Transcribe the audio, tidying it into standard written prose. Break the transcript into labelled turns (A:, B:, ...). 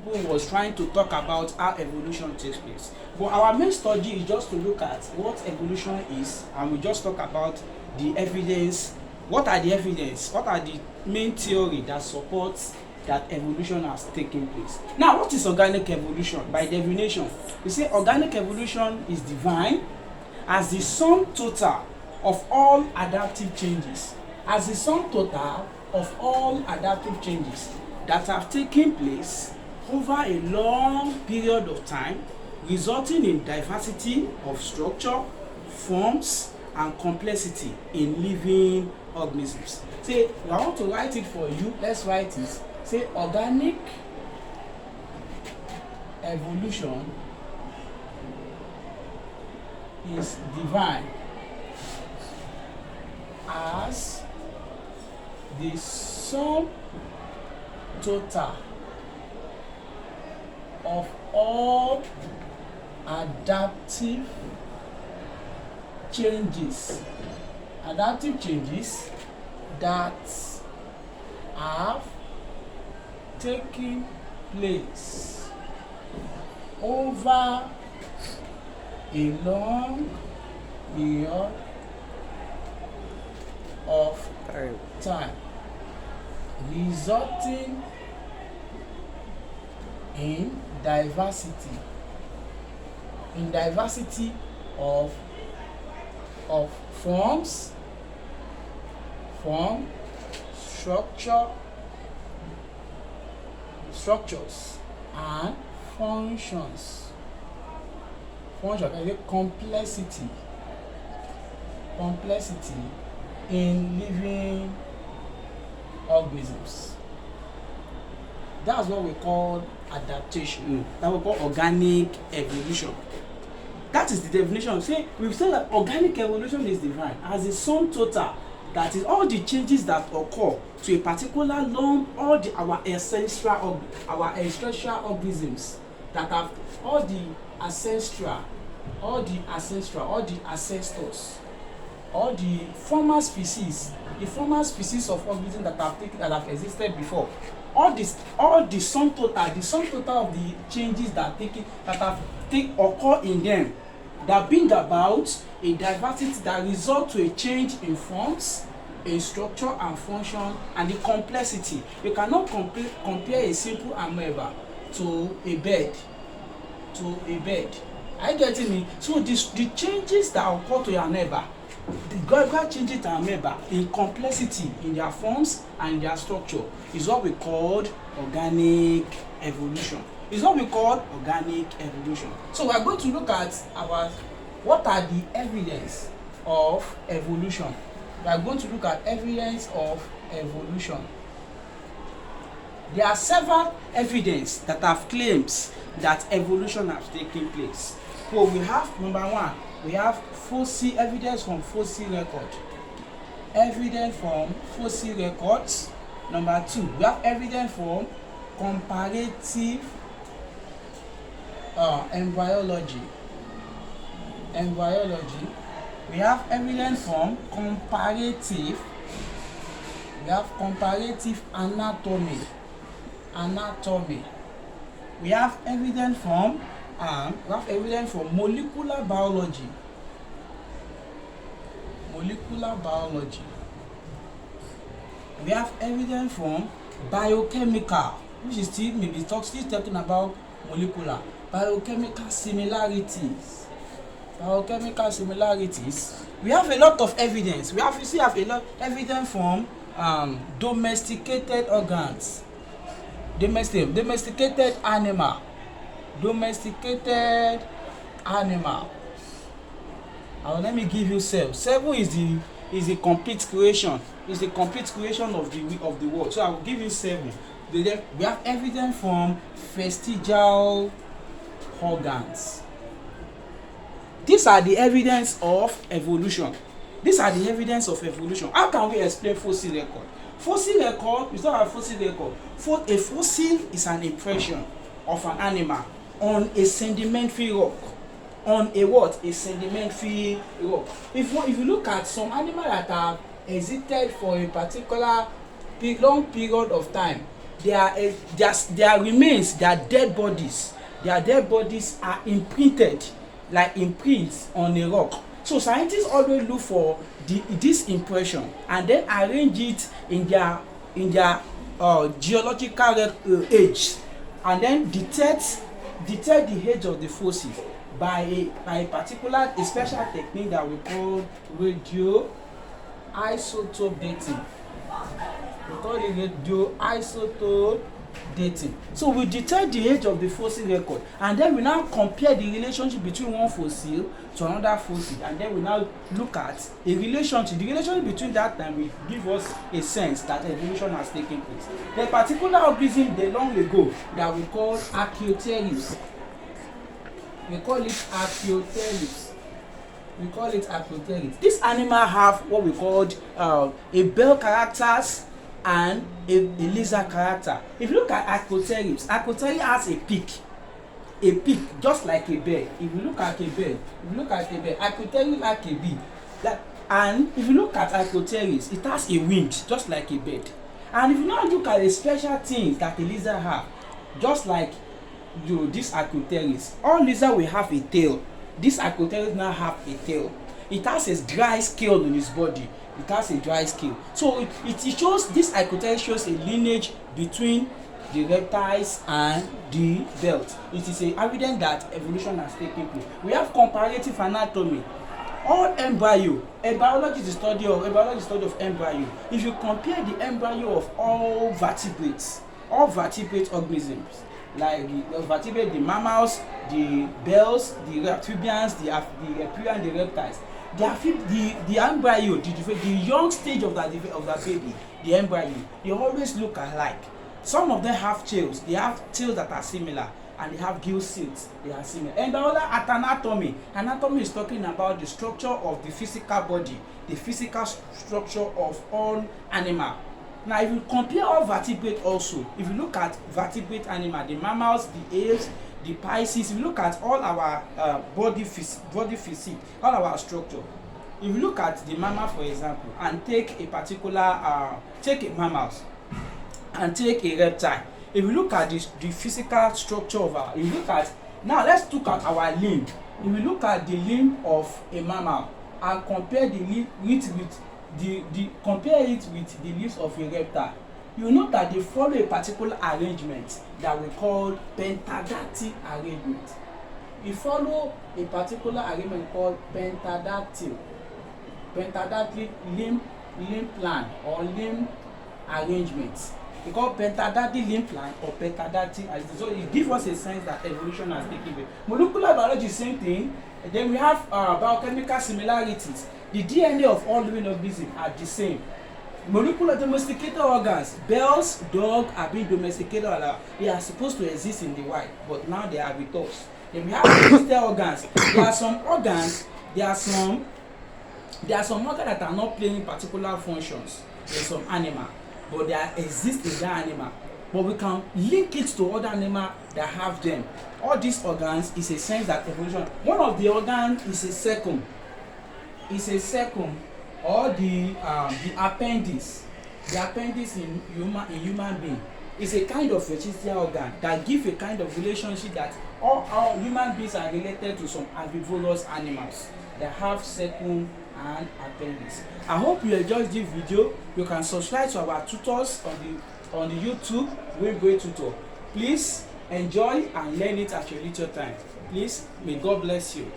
A: people was trying to talk about how evolution takes place. But our main study is just to look at what evolution is, and we just talk about the evidence. What are the evidence? What are the main theory that supports that evolution has taken place? Now, what is organic evolution? By definition, we say organic evolution is defined as the sum total of all adaptive changes. As the sum total of all adaptive changes that have taken place over a long period of time, resulting in diversity of structure, forms, and complexity in living organisms. Say, I want to write it for you. Let's write it. Say, organic evolution is defined as the sum total of all adaptive changes that have taken place over a long period of time, resulting in diversity of forms, structures and functions. Complexity in living organisms. That's what we call adaptation. That we call organic evolution. That is the definition. Say, we've said that organic evolution is defined as the sum total, that is all the changes that occur to a particular lump, all our ancestral organisms that have all the ancestors, all the former species of organisms that have existed before. All the sum total of the changes that occur in them, that bring about a diversity that result to a change in forms, in structure and function, and the complexity. You cannot compare a simple amoeba to a bird. Are you getting me? So the changes that occur to your amoeba, the gradual changes to amoeba in complexity in their forms and their structure is what we call organic evolution. So we are going to look at what are the evidence of evolution. We are going to look at evidence of evolution. There are several evidence that have claims that evolution has taken place. So we have, number one, we have evidence from fossil record. Evidence from fossil records. Number two, we have evidence from comparative embryology. We have evidence from comparative anatomy. We have evidence from molecular biology. We have evidence from biochemical, which is still talking about molecular. Biochemical similarities. We have a lot of evidence. We have a lot of evidence from domesticated organs. Domesticated animal. Let me give you 7. 7 is the complete creation. It's the complete creation of the world. So I will give you 7. We have evidence from vestigial organs. These are the evidence of evolution. How can we explain fossil record? We start with fossil record. A fossil is an impression of an animal on a sedimentary rock. A sedimentary rock. If you look at some animals that have existed for a particular long period of time, their remains, their dead bodies are imprinted like imprints on a rock. So scientists always look for this impression and then arrange it in their geological age, and then detect the age of the fossil by a particular special technique that we call radioisotope dating. We call it radioisotope dating. So we detect the age of the fossil record, and then we now compare the relationship between one fossil to another fossil, and then we now look at a relationship. The relationship between that time will give us a sense that evolution has taken place. The particular organism they long ago that we call Archeopterynx. We call it Archeopterynx. This animal have what we call a bell characters and a lizard character. If you look at Archeopterynx has a peak just like a bird. If you look at a bird, Archeopterynx like a bee. And if you look at Archeopterynx, it has a wing just like a bird. And if you now look at the special things that a lizard have, just like this Archeopterynx, all lizard will have a tail. This Archeopterynx now have a tail. It has a dry scale on its body. It has a dry scale. So it shows, this Archeopterynx shows a lineage between the reptiles and the belt. It is evident that evolution has taken place. We have comparative anatomy. All embryo, a biology is the study of embryo. If you compare the embryo of all vertebrates organisms, like the vertebrate, the mammals, the bells, the amphibians, the reptilians, the reptiles, the embryo, the young stage of that baby, the embryo, they always look alike. Some of them have tails. They have tails that are similar, and they have gill slits. They are similar. And the other at anatomy is talking about the structure of the physical body, the physical structure of all animal. Now, if you compare all vertebrate also, if you look at vertebrate animal, the mammals, the apes, the pisces, if you look at all our body physique, all our structure. If you look at the mammal, for example, and take a particular, take a mammals, and take a reptile. If you look at the physical structure of our, if you look at, now let's look at our limb. If you look at the limb of a mammal and compare the limb compare it with the limbs of a reptile, you know that they follow a particular arrangement that we call pentadactyl arrangement. We follow a particular arrangement called pentadactyl limb plan or limb arrangement. We call pentadactyl limb plan or pentadactyl arrangement. So it gives us a sense that evolution has taken place. Molecular biology, same thing. And then we have biochemical similarities. The DNA of all living organisms are the same. Molecular domesticated organs, bells, dogs are being domesticated. They are supposed to exist in the wild, but now they are with us. Then we have domesticated organs. There are some organs that are not playing particular functions in some animal, but they exist in that animal. But we can link it to other animals that have them. All these organs is a sense that evolution. One of the organs is a secum. Or the appendix. The appendix in human being is a kind of vestigial organ that gives a kind of relationship that all human beings are related to some herbivorous animals that have secum and appendix. I hope you enjoyed this video. You can subscribe to our tutors on the YouTube Wayne Tutor. Please enjoy and learn it at your little time. Please, may God bless you.